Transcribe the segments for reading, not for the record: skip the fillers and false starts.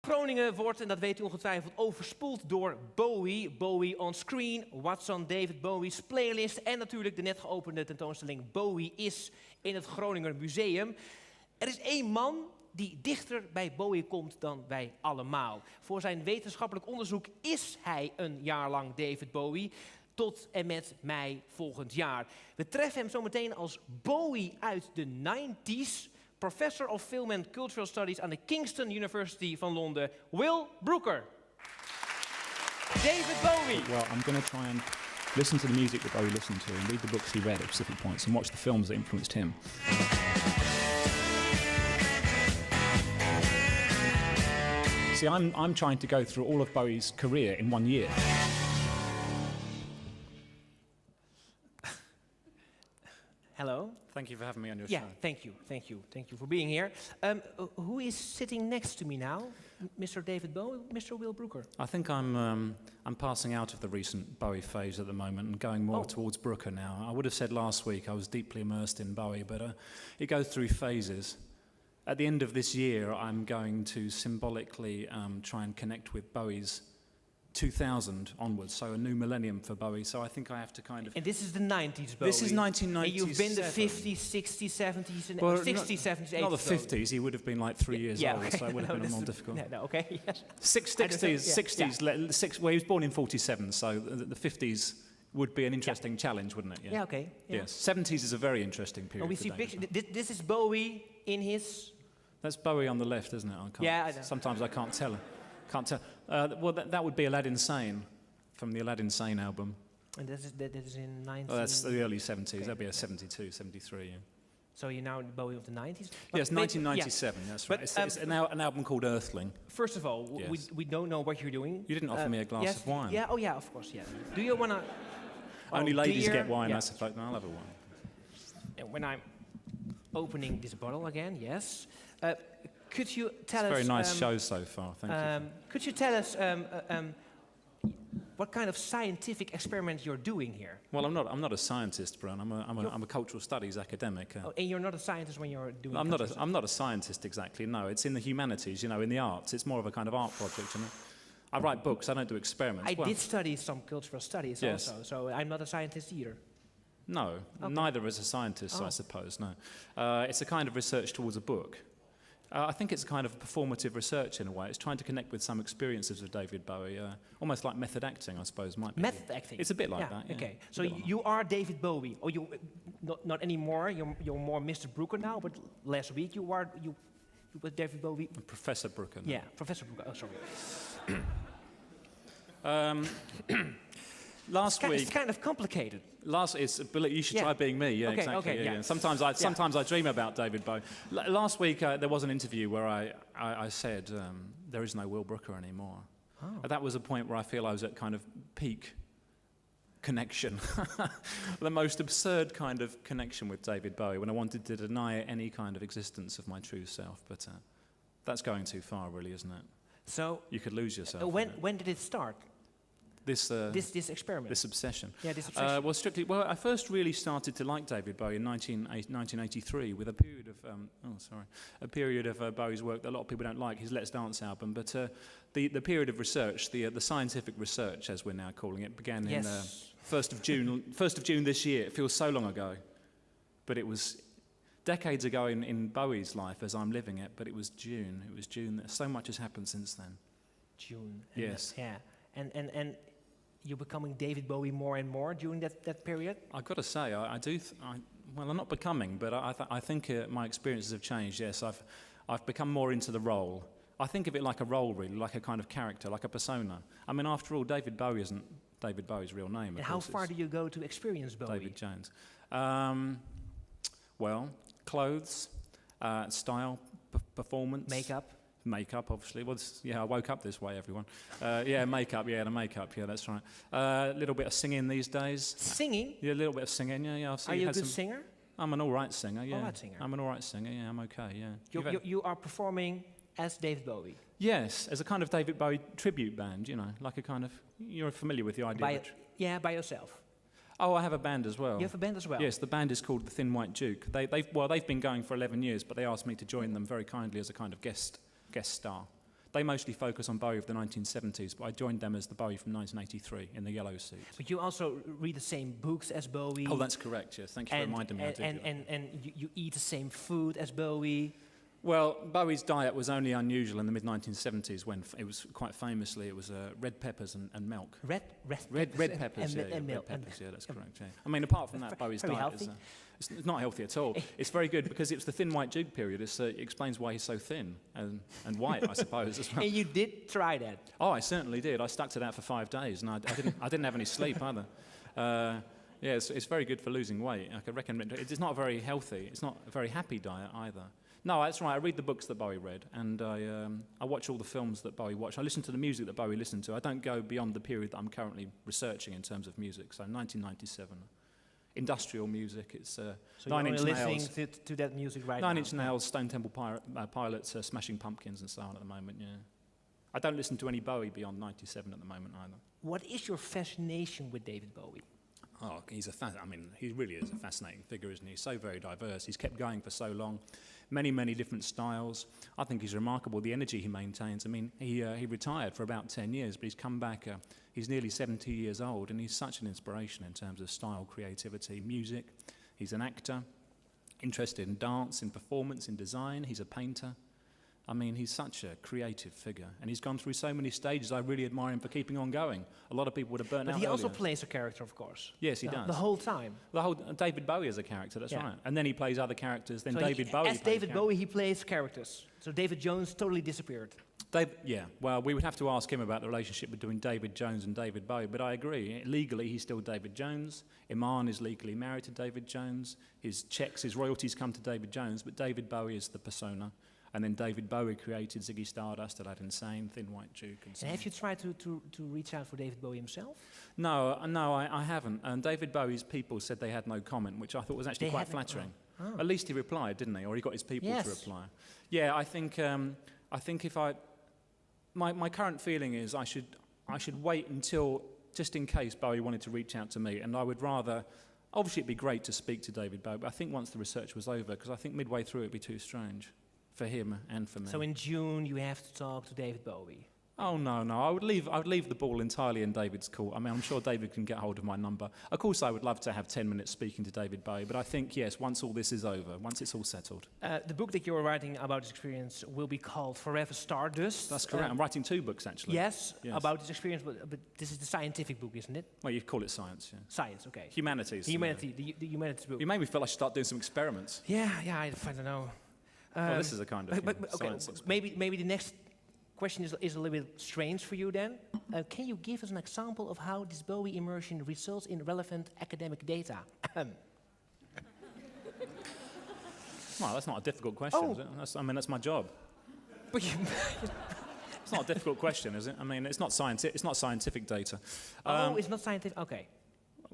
Groningen wordt, en dat weet u ongetwijfeld, overspoeld door Bowie. Bowie on screen, What's on David Bowie's playlist en natuurlijk de net geopende tentoonstelling Bowie is in het Groninger Museum. Er is één man die dichter bij Bowie komt dan wij allemaal. Voor zijn wetenschappelijk onderzoek is hij een jaar lang David Bowie, tot en met mei volgend jaar. We treffen hem zometeen als Bowie uit de 90s, Professor of Film and Cultural Studies aan de Kingston University van Londen, Will Brooker. David Bowie. Well, I'm going to try and listen to the music that Bowie listened to and read the books he read at specific points and watch the films that influenced him. See, I'm trying to go through all of Bowie's career in 1 year. Hello. Thank you for having me on your Yeah, show. thank you for being here. Who is sitting next to me now? Mr. David Bowie, Mr. Will Brooker? I think I'm passing out of the recent Bowie phase at the moment and going more towards Brooker now. I would have said last week I was deeply immersed in Bowie, but it goes through phases. At the end of this year, I'm going to symbolically try and connect with Bowie's 2000 onwards, so a new millennium for Bowie. So I think I have to kind of... And this is the 90s Bowie. This is 1997. And you've been the 50s, 60s, 70s, and well, 60s, 70s, 80s. Not the 50s, he would have been like 3 years old, okay. so it would have been more difficult. No, okay, yes. 60s, well, he was born in 47, so the 50s would be an interesting challenge, wouldn't it? Yeah, okay. Yeah. Yes, 70s is a very interesting period. Oh, we see pictures. This is Bowie in his... That's Bowie on the left, isn't it? I can't, yeah, I know. Sometimes I can't tell. Well, that would be Aladdin Sane, from the Aladdin Sane album. And that is in 19... Oh, that's the early 70s. Okay. That'd be a 72, 73, yeah. So you're now Bowie of the 90s? Yes, 1997, that's right. But, it's an album called Earthling. First of all, Yes. we don't know what you're doing. You didn't offer me a glass of wine. Yeah, oh yeah, of course, yeah. Do you want to... Only ladies get wine, yeah. I suppose. I'll have a wine. And when I'm opening this bottle again, yes. Could you tell us... Very nice show so far, thank you. Could you tell us what kind of scientific experiment you're doing here? Well, I'm not a scientist, Brian. I'm a cultural studies academic. And you're not a scientist when you're doing... I'm not a scientist exactly, no. It's in the humanities, in the arts. It's more of a kind of art project, I write books, I don't do experiments. I did study some cultural studies also, so I'm not a scientist either. No, neither is a scientist, I suppose, no. It's a kind of research towards a book. I think it's a kind of performative research in a way. It's trying to connect with some experiences of David Bowie, almost like method acting, I suppose, might be. Method acting? It's a bit like that, yeah. Okay, so you are David Bowie, or you, not anymore, you're more Mr. Brooker now, but last week you were David Bowie. Professor Brooker. No? Yeah, Professor Brooker, oh sorry. Last week... It's kind of complicated. You should try being me, yeah, okay, exactly. Okay, yeah. Sometimes I dream about David Bowie. Last week there was an interview where I said, there is no Will Brooker anymore. Oh. That was a point where I feel I was at kind of peak connection. The most absurd kind of connection with David Bowie, when I wanted to deny any kind of existence of my true self. But that's going too far, really, isn't it? So you could lose yourself. When did it start? This experiment. This obsession. Yeah, this obsession. I first really started to like David Bowie in 1983 with a period of Bowie's work that a lot of people don't like, his Let's Dance album. But the period of research, the scientific research, as we're now calling it, began in 1st of June this year. It feels so long ago, but it was decades ago in Bowie's life as I'm living it. But it was June. It was June. So much has happened since then. June. Yes. Yeah. And you're becoming David Bowie more and more during that period? I've got to say, I'm not becoming, but I think my experiences have changed, yes. I've become more into the role. I think of it like a role, really, like a kind of character, like a persona. I mean, after all, David Bowie isn't David Bowie's real name. And how far do you go to experience Bowie? David Jones. Well, clothes, style, performance. Makeup, obviously. Well, I woke up this way, everyone. Makeup, the makeup, that's right. A little bit of singing these days. Singing? Yeah, a little bit of singing, yeah. Are you a good singer? I'm an all right singer, yeah. All right singer. I'm an all right singer, yeah, I'm okay, yeah. You are performing as David Bowie? Yes, as a kind of David Bowie tribute band, like a kind of... You're familiar with the idea by yourself? Oh, I have a band as well. You have a band as well? Yes, the band is called the Thin White Duke. They've been going for 11 years, but they asked me to join them very kindly as a kind of guest star. They mostly focus on Bowie of the 1970s, but I joined them as the Bowie from 1983 in the yellow suit. But you also read the same books as Bowie. Oh, that's correct, yes. Thank you for reminding me I did do that. And you eat the same food as Bowie. Well, Bowie's diet was only unusual in the mid-1970s when it was quite famously, it was red peppers and milk. Red peppers, and milk. Red peppers, yeah, that's correct. Yeah. I mean, apart from that, Bowie's diet is it's not healthy at all. It's very good because it's the thin white Duke period. It explains why he's so thin and white, I suppose, as well. And you did try that? Oh, I certainly did. I stuck to that for 5 days, and I didn't have any sleep either. Yeah, it's very good for losing weight. I could recommend it. It's not very healthy. It's not a very happy diet either. No, that's right. I read the books that Bowie read, and I watch all the films that Bowie watched. I listen to the music that Bowie listened to. I don't go beyond the period that I'm currently researching in terms of music. So 1997, industrial music. It's so 9 Inch Nails. Listening to that music right now. 9 Inch Nails, Stone Temple Pilots, Smashing Pumpkins, and so on at the moment. Yeah, I don't listen to any Bowie beyond 97 at the moment either. What is your fascination with David Bowie? Oh, he really is a fascinating figure, isn't he? He's so very diverse. He's kept going for so long. Many different styles. I think he's remarkable, the energy he maintains. I mean, he retired for about 10 years, but he's come back. He's nearly 70 years old, and he's such an inspiration in terms of style, creativity, music. He's an actor, interested in dance, in performance, in design. He's a painter. I mean, he's such a creative figure, and he's gone through so many stages. I really admire him for keeping on going. A lot of people would have burnt out But he also earlier. plays a character, of course. Yes, he does. The whole time. David Bowie is a character, that's right. And then he plays other characters. Then So David Bowie. As David Bowie, he plays characters. So David Jones totally disappeared. Well, we would have to ask him about the relationship between David Jones and David Bowie, but I agree. Legally, he's still David Jones. Iman is legally married to David Jones. His checks, his royalties come to David Jones, but David Bowie is the persona. And then David Bowie created Ziggy Stardust, Aladdin Sane, Thin White Duke, and so on. And have you tried to reach out for David Bowie himself? No, I haven't. And David Bowie's people said they had no comment, which I thought was actually quite flattering. At least he replied, didn't he? Or he got his people to reply. Yeah, I think if my current feeling is I should wait until, just in case Bowie wanted to reach out to me, and I would rather. Obviously, it'd be great to speak to David Bowie, but I think once the research was over, because I think midway through it'd be too strange. For him and for me. So in June you have to talk to David Bowie. Oh no, I would leave the ball entirely in David's court. I mean, I'm sure David can get hold of my number. Of course, I would love to have 10 minutes speaking to David Bowie, but I think yes, once all this is over, once it's all settled. The book that you're writing about this experience will be called Forever Stardust. That's correct. I'm writing 2 books actually. Yes, about this experience, but this is the scientific book, isn't it? Well, you call it science. Yeah. Science, okay. Humanities. The humanities book. You made me feel I should start doing some experiments. Yeah, I don't know. Well, this is a kind of science experiment. Maybe the next question is a little bit strange for you then. Can you give us an example of how this Bowie immersion results in relevant academic data? Well, that's not a difficult question, is it? That's my job. But It's not a difficult question, is it? I mean, it's not scientific data. It's not scientific. Okay.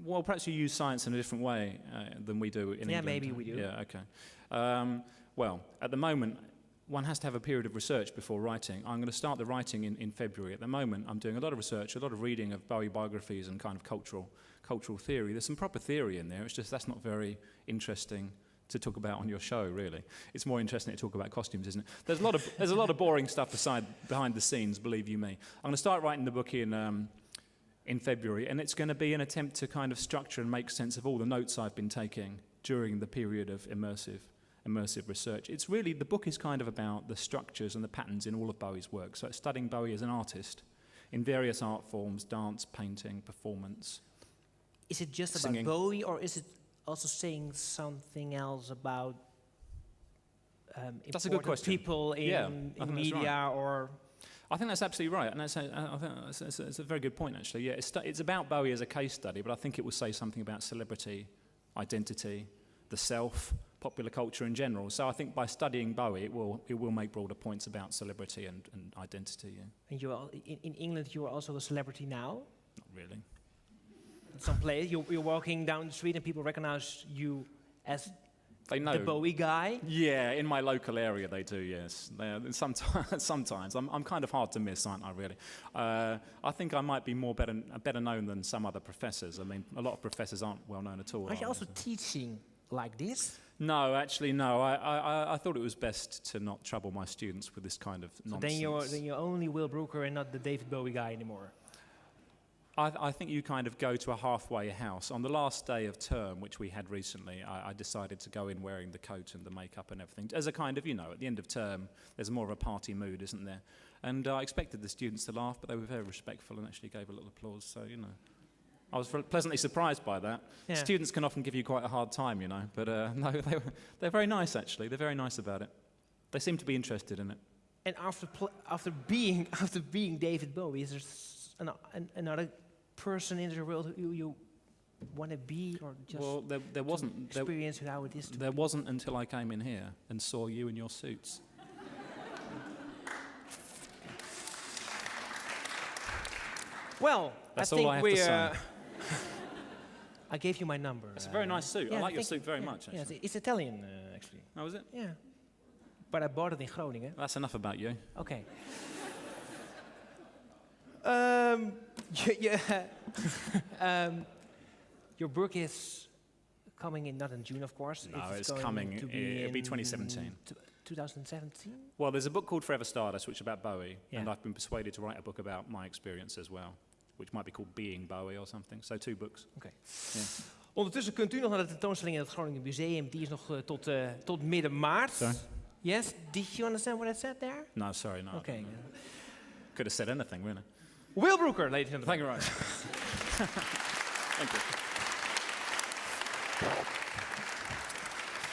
Well, perhaps you use science in a different way than we do in England. Yeah, maybe we do. Yeah, okay. Well, at the moment, one has to have a period of research before writing. I'm going to start the writing in February. At the moment, I'm doing a lot of research, a lot of reading of Bowie biographies and kind of cultural theory. There's some proper theory in there. It's just that's not very interesting to talk about on your show, really. It's more interesting to talk about costumes, isn't it? There's a lot of boring stuff behind the scenes, believe you me. I'm going to start writing the book in February, and it's going to be an attempt to kind of structure and make sense of all the notes I've been taking during the period of immersive research. It's really, the book is kind of about the structures and the patterns in all of Bowie's work. So it's studying Bowie as an artist in various art forms, dance, painting, performance. Is it just singing. About Bowie, or is it also saying something else about that's a good question. People in media right. or... I think that's absolutely right, and I think that's a very good point, actually. Yeah, it's about Bowie as a case study, but I think it will say something about celebrity, identity, the self, popular culture in general. So I think by studying Bowie, it will make broader points about celebrity and identity. Yeah. And you are, in England, you are also a celebrity now? Not really. In some place, you're walking down the street and people recognize you as... They know. The Bowie guy? Yeah, in my local area they do, yes. Sometimes. I'm kind of hard to miss, aren't I, really? I think I might be better known than some other professors. I mean, a lot of professors aren't well known at all. Are you also teaching like this? No, actually, no. I thought it was best to not trouble my students with this kind of So nonsense. then you're only Will Brooker and not the David Bowie guy anymore. I think you kind of go to a halfway house. On the last day of term, which we had recently, I decided to go in wearing the coat and the makeup and everything. As a kind of, at the end of term, there's more of a party mood, isn't there? And I expected the students to laugh, but they were very respectful and actually gave a little applause. So, I was pleasantly surprised by that. Yeah. Students can often give you quite a hard time, but no, they're very nice, actually. They're very nice about it. They seem to be interested in it. And after being David Bowie, is there another person in the world who you want to be, or just Well, there wasn't. experience how it is to There wasn't until I came in here and saw you in your suits. Well, That's I all think I have we. to say. I gave you my number. It's a very nice suit. yeah, I like your thank suit you. very Yeah, much, yeah, actually. it's Italian, actually. Oh, is it? Yeah. But I bought it in Groningen. That's enough about you. Okay. Your book is coming in, not in June, of course. No, It's it's going coming. to be It'll be in 2017. 2017? Well, there's a book called Forever Stardust, which is about Bowie, and Yeah. I've been persuaded to write a book about my experience as well, which might be called Being Bowie or something. So 2 books. Oké. Yeah. Ondertussen kunt u nog naar de tentoonstelling in het Groningen Museum. Die is nog tot midden maart. Sorry? Yes? Did you understand what I said there? No, sorry, no. Okay. Could have said anything, really. Will Brooker, ladies and gentlemen. Thank you very much. Thank you.